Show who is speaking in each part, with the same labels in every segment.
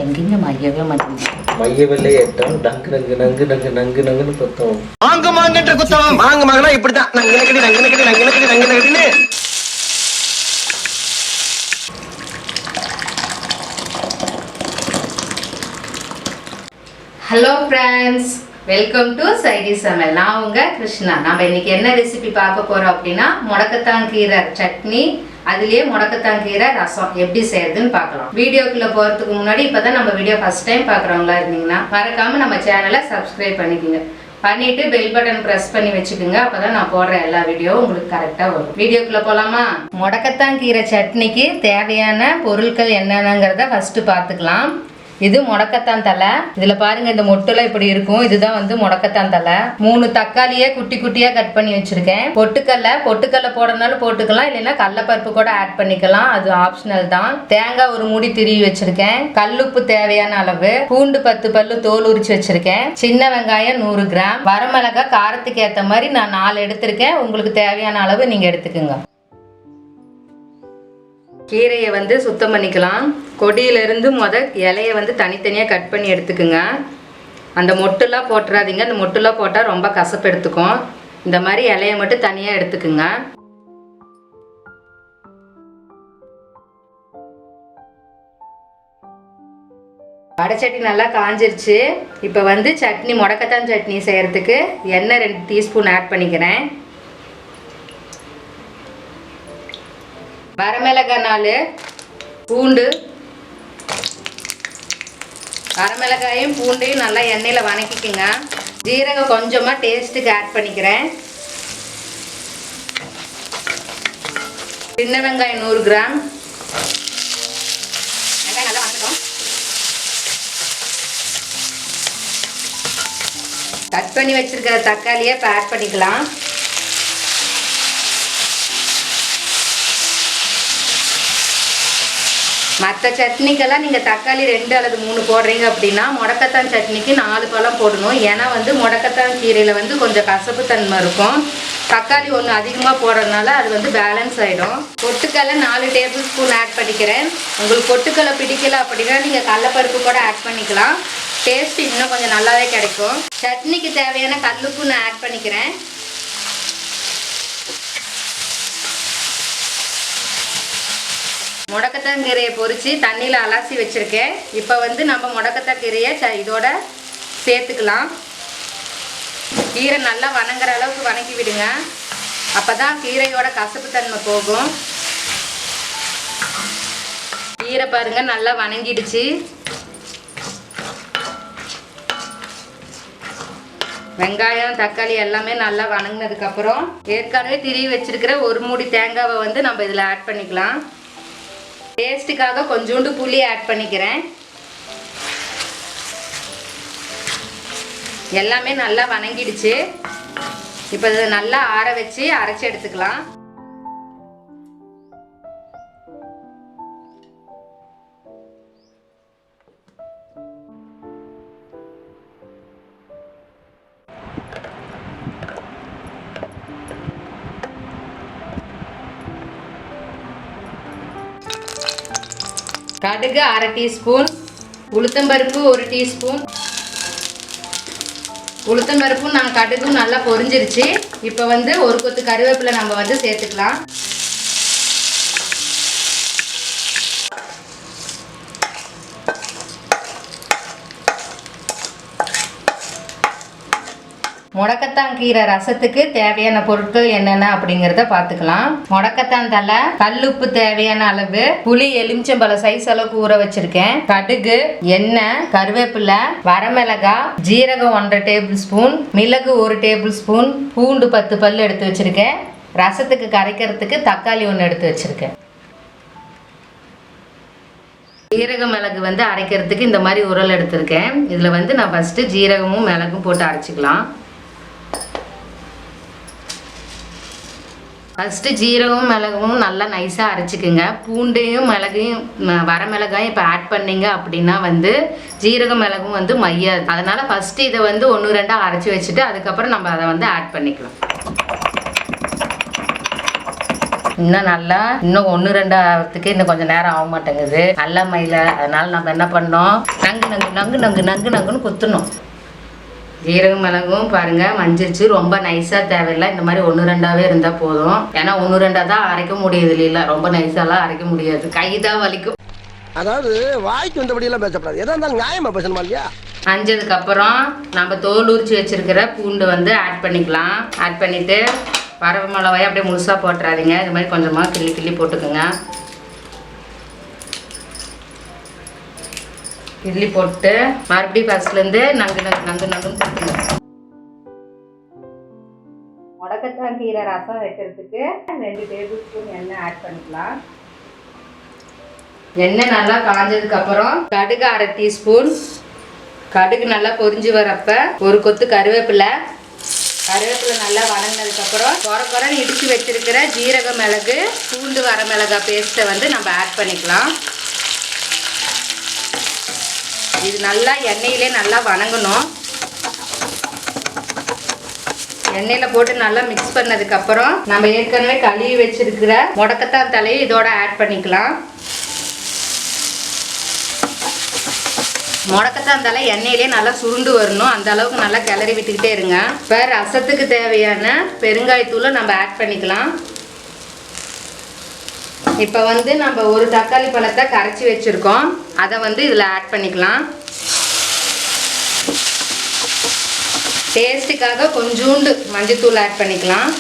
Speaker 1: எங்கேங்க மையவே மாட்டேங்குது.
Speaker 2: மையவில்லை ஏற்றம் டங்கு நங்கு நங்கு நங்கு நங்கு நங்குன்னு குத்தம்.
Speaker 3: மாங்க மாங்கன்ற குத்தம். மாங்க மாங்கனா இப்படிதான். நங்கனக்கடி நங்கனக்கடி நங்கனக்கடி நங்கனக்கடின்னு.
Speaker 1: ஹலோ ஃப்ரெண்ட்ஸ், வெல்கம் டு சைடி சமையல். நான் உங்க கிருஷ்ணா. நம்ம இன்னைக்கு என்ன ரெசிபி பார்க்க போறோம் அப்படின்னா முடக்கத்தான் கீரை சட்னி, அதுலயே முடக்கத்தான் கீரை ரசம் எப்படி செய்யறதுன்னு பார்க்கலாம். வீடியோக்குள்ள போறதுக்கு முன்னாடி இப்பதான் நம்ம வீடியோ ஃபர்ஸ்ட் டைம் பார்க்குறவங்களா இருந்தீங்கன்னா மறக்காம நம்ம சேனலை சப்ஸ்கிரைப் பண்ணிக்கோங்க. பண்ணிட்டு பெல் பட்டன் பிரஸ் பண்ணி வச்சுக்கோங்க. அப்பதான் நான் போடுற எல்லா வீடியோவும் உங்களுக்கு கரெக்டா வரும். வீடியோக்குள்ள போலாமா? முடக்கத்தான் கீரை சட்னிக்கு தேவையான பொருட்கள் என்னென்னங்கிறத ஃபர்ஸ்ட் பார்த்துக்கலாம். இது முடக்கத்தான் தலை. இதுல பாருங்க, இந்த மொட்டுலாம் இப்படி இருக்கும். இதுதான் வந்து முடக்கத்தான் தலை. 3 தக்காளியை குட்டி குட்டியா கட் பண்ணி வச்சிருக்கேன். பொட்டுக்கல்ல போடனாலும் போட்டுக்கலாம், இல்லைன்னா கடலைப்பருப்பு கூட ஆட் பண்ணிக்கலாம், அது ஆப்ஷனல் தான். தேங்காய் ஒரு மூடி திருவி வச்சிருக்கேன். கல்லுப்பு தேவையான அளவு, பூண்டு 10 பல்லு தோல் உரிச்சு வச்சிருக்கேன். சின்ன வெங்காயம் 100 கிராம், வரமிளகாய் காரத்துக்கு ஏற்ற மாதிரி நான் 4 எடுத்திருக்கேன். உங்களுக்கு தேவையான அளவு நீங்க எடுத்துக்கோங்க. கீரையை வந்து சுத்தம் பண்ணிக்கலாம். கொடியிலிருந்து இலையை வந்து தனித்தனியாக கட் பண்ணி எடுத்துக்குங்க. அந்த மொட்டுலாம் போட்டுறாதீங்க, அந்த மொட்டுலாம் போட்டால் ரொம்ப கசப்பு எடுத்துக்கும். இந்த மாதிரி இலையை மட்டும் தனியாக எடுத்துக்குங்க. வடைச்சட்டி நல்லா காஞ்சிருச்சு. இப்போ வந்து சட்னி, முடக்கத்தான் சட்னி செய்கிறதுக்கு எண்ணெய் 2 டீஸ்பூன் ஆட் பண்ணிக்கிறேன். வரமிளகாய் 4, பூண்டு, வரமிளகாயும் பூண்டையும் நல்லா எண்ணெயில் வதக்கிக்குங்க. ஜீரகம் கொஞ்சமாக டேஸ்ட்டுக்கு ஆட் பண்ணிக்கிறேன். சின்ன வெங்காயம் 100 கிராம். வெங்காயம் நல்லா வதக்கணும். கட் பண்ணி வச்சிருக்கிற தக்காளியை இப்போ ஆட் பண்ணிக்கலாம். மற்ற சட்னிக்கெல்லாம் நீங்கள் தக்காளி 2 அல்லது 3 போடுறீங்க அப்படின்னா முடக்கத்தான் சட்னிக்கு 4 பழம் போடணும். ஏன்னா வந்து முடக்கத்தான் கீரையில் வந்து கொஞ்சம் கசப்பு தன்மை இருக்கும். தக்காளி 1 அதிகமாக போடுறதுனால அது வந்து பேலன்ஸ் ஆகிடும். பொட்டுக்கல்லை 4 டேபிள் ஸ்பூன் ஆட் பண்ணிக்கிறேன். உங்களுக்கு பொட்டுக்கல்லை பிடிக்கல அப்படின்னா நீங்கள் கடலைப்பருப்பு கூட ஆட் பண்ணிக்கலாம். டேஸ்ட் இன்னும் கொஞ்சம் நல்லாவே கிடைக்கும். சட்னிக்கு தேவையான கல்லுப்பு நான் ஆட் பண்ணிக்கிறேன். முடக்கத்தான் கீரையை பொரித்து தண்ணியில் அலசி வச்சுருக்கேன். இப்போ வந்து நம்ம முடக்கத்தான் கீரையை இதோட சேர்த்துக்கலாம். கீரை நல்லா வணங்குற அளவுக்கு வணக்கி விடுங்க. அப்போ தான் கீரையோட கசப்பு தன்மை போகும். கீரை பாருங்கள் நல்லா வணங்கிடுச்சு. வெங்காயம் தக்காளி எல்லாமே நல்லா வணங்கினதுக்கப்புறம் ஏற்கனவே திருவி வச்சிருக்கிற 1 மூடி தேங்காவை வந்து நம்ம இதில் ஆட் பண்ணிக்கலாம். டேஸ்ட்டுக்காக கொஞ்சோண்டு புளி ஆட் பண்ணிக்கிறேன். எல்லாமே நல்லா வணங்கிடுச்சு. இப்போ இதை நல்லா ஆற வச்சு அரைச்சி எடுத்துக்கலாம். கடுகு 1/2 டீஸ்பூன், உளுத்தம்பருப்பு 1 டீஸ்பூன். உளுத்தம்பருப்பும் நான் கடுகும் நல்லா பொரிஞ்சிருச்சு. இப்போ வந்து 1 கொத்து கருவேப்பிலை நம்ம வந்து சேர்த்துக்கலாம். முடக்கத்தான் கீரை ரசத்துக்கு தேவையான பொருட்கள் என்னென்ன அப்படிங்கிறத பார்த்துக்கலாம். முடக்கத்தான் தலை, கல்லுப்பு தேவையான அளவு, புளி எலுமிச்சம்பழ சைஸ் அளவுக்கு ஊற வச்சிருக்கேன், கடுகு, எண்ணெய், கருவேப்பிலை, வரமிளகாய், ஜீரகம் 1/2 டேபிள் ஸ்பூன், மிளகு 1 டேபிள் ஸ்பூன், பூண்டு 10 பல்லு எடுத்து வச்சிருக்கேன். ரசத்துக்கு கரைக்கிறதுக்கு தக்காளி 1 எடுத்து வச்சிருக்கேன். ஜீரக மிளகு வந்து அரைக்கிறதுக்கு இந்த மாதிரி உரல் எடுத்திருக்கேன். இதில் வந்து நான் ஃபஸ்ட்டு ஜீரகமும் மிளகும் போட்டு அரைச்சிக்கலாம். ஃபஸ்ட்டு ஜீரகமும் மிளகும் நல்லா நைஸாக அரைச்சிக்குங்க. பூண்டையும் மிளகையும் வரமிளகாயும் இப்போ ஆட் பண்ணிங்க அப்படின்னா வந்து ஜீரகம் மிளகும் வந்து மையாது. அதனால் ஃபஸ்ட்டு இதை வந்து 1-2 அரைச்சி வச்சுட்டு அதுக்கப்புறம் நம்ம அதை வந்து ஆட் பண்ணிக்கலாம். இன்னும் நல்லா இன்னும் 1-2 ஆகிறதுக்கு இன்னும் கொஞ்சம் நேரம் ஆக மாட்டேங்குது. நல்லா மயில. அதனால நம்ம என்ன பண்ணோம், நங்கு நங்கு நங்கு நங்கு நங்கு நங்குன்னு குத்தணும். ஜீரகம் மிளகும் பாருங்க மஞ்சிருச்சு. ரொம்ப நைஸா தேவையில்லை, இந்த மாதிரி 1-2ஆவே இருந்தா போதும். ஏன்னா 1-2 தான் அரைக்க முடியுது இல்ல, ரொம்ப நைஸாலாம் அரைக்க முடியாது, கைதான் வலிக்கும்.
Speaker 3: அதாவது வாய்க்கு வந்தபடி எல்லாம் பேசப்படாது, எதா இருந்தாலும் நியாயமா பேசணுமா இல்லையா?
Speaker 1: அஞ்சதுக்கு அப்புறம் நம்ம தோல் உரிச்சு வச்சிருக்கிற பூண்டு வந்து ஆட் பண்ணிக்கலாம். ஆட் பண்ணிட்டு வரவு மிளகாயை அப்படியே முழுசா போட்டுறாதீங்க, இது மாதிரி கொஞ்சமா கிள்ளி கிள்ளி போட்டுக்கோங்க. கிள்ளி போட்டு மறுபடியும் ஃபர்ஸ்ட்லேருந்து நங்கு நங்கு நங்கு நங்குன்னு கொடுத்துங்க. முடக்கத்தான் கீரை ரசம் வைக்கிறதுக்கு 2 டேபிள் ஸ்பூன் எண்ணெய் ஆட் பண்ணிக்கலாம். எண்ணெய் நல்லா காஞ்சதுக்கு அப்புறம் கடுகு 1/2 டீஸ்பூன். கடுகு நல்லா பொரிஞ்சு வரப்ப ஒரு கொத்து கருவேப்பிலை. கருவேப்பிலை நல்லா வதங்கினதுக்கு அப்புறம் குறைன்னு இடிச்சு வச்சிருக்கிற ஜீரக மிளகு பூண்டு வரமிளகாய் பேஸ்ட்டை வந்து நம்ம ஆட் பண்ணிக்கலாம். இது நல்லா எண்ணெயிலே நல்லா வணங்கணும். எண்ணெயில் போட்டு நல்லா மிக்ஸ் பண்ணதுக்கு அப்புறம் நம்ம ஏற்கனவே கழுவி வச்சிருக்கிற முடக்கத்தான் தலையை இதோட ஆட் பண்ணிக்கலாம். முடக்கத்தான் தலை எண்ணெயிலே நல்லா சுருண்டு வரணும், அந்த அளவுக்கு நல்லா கிளறி விட்டுக்கிட்டே இருங்க. இப்போ ரசத்துக்கு தேவையான பெருங்காயத்தூளை நம்ம ஆட் பண்ணிக்கலாம். இப்போ வந்து நம்ம ஒரு தக்காளி பழத்தை கரைச்சி வச்சுருக்கோம், அதை வந்து இதில் ஆட் பண்ணிக்கலாம். டேஸ்ட்டுக்காக கொஞ்சோண்டு மஞ்சத்தூள் ஆட் பண்ணிக்கலாம்.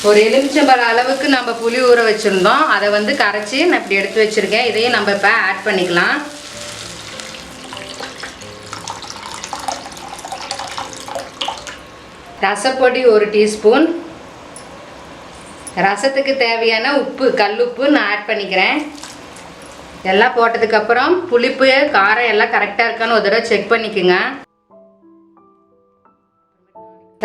Speaker 1: ஒரு எலுமிச்சம்பழ அளவுக்கு நம்ம புளி ஊற வச்சுருந்தோம், அதை வந்து கரைச்சி நான் இப்படி எடுத்து வச்சுருக்கேன், இதையும் நம்ம இப்போ ஆட் பண்ணிக்கலாம். ரசப்பொடி 1 டீஸ்பூன். ரசத்துக்கு தேவையான உப்பு, கல்லுப்பு நான் ஆட் பண்ணிக்கிறேன். எல்லாம் போட்டதுக்கப்புறம் புளிப்பு காரம் எல்லாம் கரெக்டாக இருக்கான்னு ஒரு தடவை செக் பண்ணிக்கோங்க.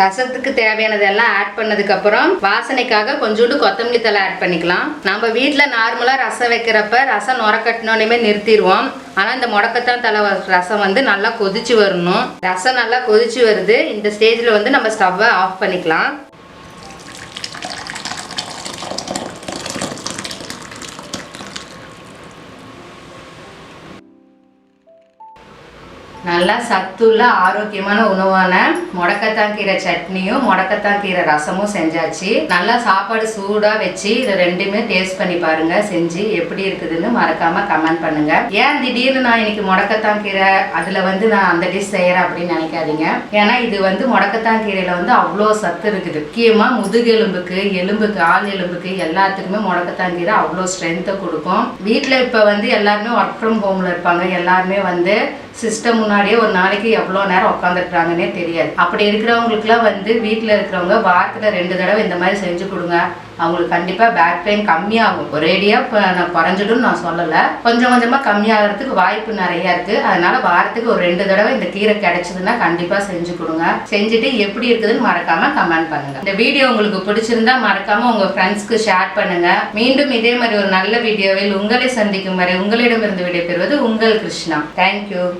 Speaker 1: ரசத்துக்கு தேவையானதெல்லாம் ஆட் பண்ணதுக்கப்புறம் வாசனைக்காக கொஞ்சோண்டு கொத்தமல்லி தழை ஆட் பண்ணிக்கலாம். நம்ம வீட்டில் நார்மலாக ரசம் வைக்கிறப்ப ரசம் நுரக்கட்டினோடனே நிறுத்திடுவோம். ஆனால் இந்த முடக்கத்தான் தழை ரசம் வந்து நல்லா கொதிச்சு வரணும். ரசம் நல்லா கொதிச்சு வருது, இந்த ஸ்டேஜில் வந்து நம்ம ஸ்டவ்வை ஆஃப் பண்ணிக்கலாம். நல்லா சத்துள்ள ஆரோக்கியமான உணவான முடக்கத்தான் கீரை சட்னியும் முடக்கத்தான் கீரை ரசமும் செஞ்சாச்சு. நல்லா சாப்பாடு சூடா வச்சு இதை ரெண்டுமே டேஸ்ட் பண்ணி பாருங்க. செஞ்சு எப்படி இருக்குதுன்னு மறக்காம கமெண்ட் பண்ணுங்க. ஏன் திடீர்னு நான் இன்னைக்கு முடக்கத்தான் கீரை அதுல வந்து நான் அந்த டிஷ் செய்யறேன் அப்படின்னு நினைக்காதீங்க. ஏன்னா இது வந்து முடக்கத்தான் கீரையில வந்து அவ்வளோ சத்து இருக்குது. முக்கியமா முதுகெலும்புக்கு, எலும்புக்கு, ஆள் எலும்புக்கு எல்லாத்துக்குமே முடக்கத்தான் கீரை அவ்வளோ ஸ்ட்ரென்த்தை கொடுக்கும். வீட்டில் இப்போ வந்து எல்லாருமே ஒர்க் ஃப்ரம் ஹோம்ல இருப்பாங்க. எல்லாருமே வந்து சிஸ்டம் முன்னாடியே ஒரு நாளைக்கு எவ்வளோ நேரம் உட்காந்துருக்குறாங்கன்னே தெரியாது. அப்படி இருக்கிறவங்களுக்குலாம் வந்து வீட்டில் இருக்கிறவங்க வாரத்தில் 2 தடவை இந்த மாதிரி செஞ்சு கொடுங்க. அவங்களுக்கு கண்டிப்பாக பேக் பெயின் கம்மியாகும். ஒரேடியாக நான் குறைஞ்சிடும்னு நான் சொல்லலை, கொஞ்சம் கொஞ்சமாக கம்மியாகிறதுக்கு வாய்ப்பு நிறையா இருக்குது. அதனால வாரத்துக்கு ஒரு 2 தடவை இந்த கீரை கிடைச்சதுன்னா கண்டிப்பாக செஞ்சு கொடுங்க. செஞ்சுட்டு எப்படி இருக்குதுன்னு மறக்காமல் கமெண்ட் பண்ணுங்கள். இந்த வீடியோ உங்களுக்கு பிடிச்சிருந்தா மறக்காமல் உங்கள் ஃப்ரெண்ட்ஸ்க்கு ஷேர் பண்ணுங்கள். மீண்டும் இதே மாதிரி ஒரு நல்ல வீடியோவில் உங்களை சந்திக்கும் வரை உங்களிடமிருந்து விடைபெறுவது உங்கள் கிருஷ்ணா. தேங்க்யூ.